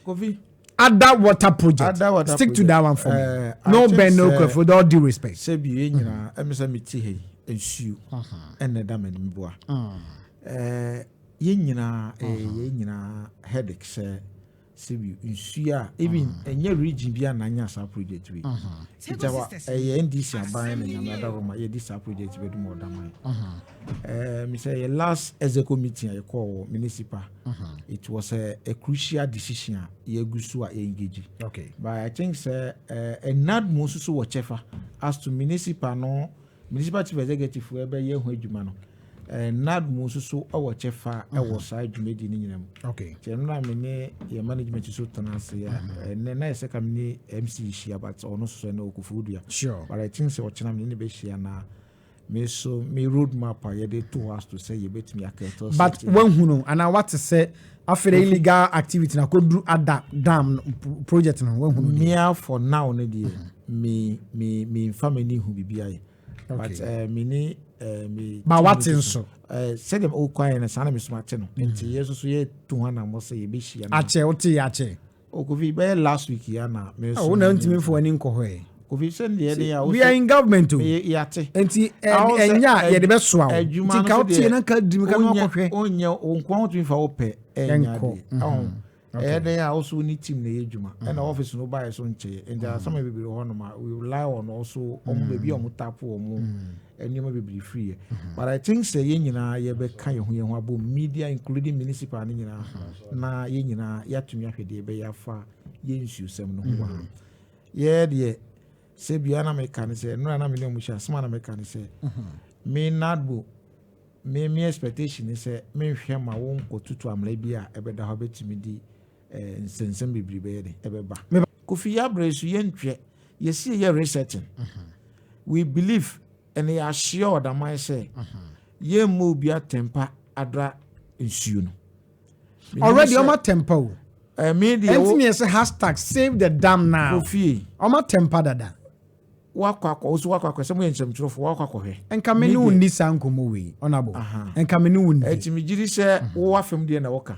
Kofi. Other water project. Stick to that one for me. No Ben, no Kofi, with all due respect. Sebi, emisa miti hey, ensu, ene da menimboa. Yenyina headache say sebi ensu even enye region bia na nya sa project we. Itawa NDC aban na nyamada Roma ye this project we do more than me say last executive meeting I call municipal. It was a crucial decision ye gusu a engage. Okay. But I think say a nad most so whatever as to municipal chief executive we be ye ho adwuma no. Nad most so whatever I was side made in him. Okay. General me your management so tanase and then I say come ni MC share but or no so no kufudia. Sure. But I think say what na me be share na me road map ye dey to us to say you bet me aketo. But when who know and I want to say after illegal activity na could do at that dam project na when who me for now no dey me family who bibia. But me ni me but what in so say them all quiet na sana me smart no nti yeso so ye 200 mo say ye be hia na ache o ko vi be last week ya na me so na ntimi for ani nko ho ko vi send ye ya we are in government too yate nti enya ye de be so awo nti ka o tie na ka dimi ka no akɔhwɛ onya onko ho tumi fa wo pɛ enya de then ya also need team na ye dwuma and office no buy so nche and some people ho no ma we rely on also baby tap anyoma be free but I think say ye nyina ye be kan ye ho abo media including municipal ni nyina na ye nyina ya tumi ahwede be ya fa ye nsu sem no ho ye de se bia na me kan say no na me no mu sha sma na me kan say me nadbo me expectation is say me hwe ma won kotutu amla bia ebe da ho betimi di nsensem bebribe de ebeba Kofi Abresu yentwe yesi ye researching we believe and they are sure that my say ye mo bia temper adra nsuo no already on my temper media and say hashtag save the dam now Kofi on my temper dada wakwa some ensem trofo wakwa hwe enka me no ni sankomo we onabo enka me no ni etimigiri se wo afem de na woka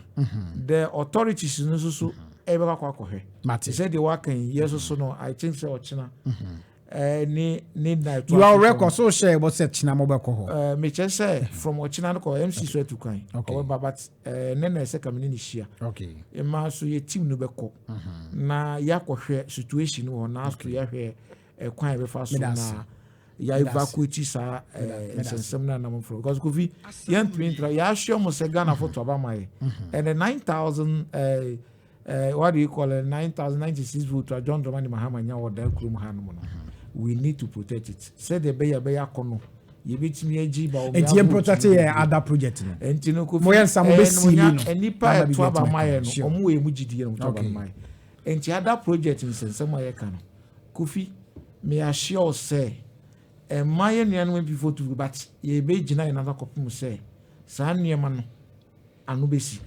the authorities no so ebe wakwa hwe say the wakan yeso so no I think say ochina ni night you are record so share but say china mo be ko ho me che say from ochina ko MC so atu kan but nene say kam ni hia okay e ma so ye team no be ko na yakɔ situation wo na ask ya hwe kwan be fa so na ya evacuate sa sensem na nam from because Kofi yan twintra ya show mo se Ghana for to abamai and the 9000 what do you call it 9096 vote to John Dramani Mahama nya wo da krum ha no we need to protect it say the be ya kono ye betimi agi ba o me enti protect other project no enti no Kofi mo yan sam be see no enipa to abamai no omo we mu gidie no to abamai enti other project in sensem aye kan Kofi me assure say my name before to but ye be gina another copy mu say sa niema no anu besi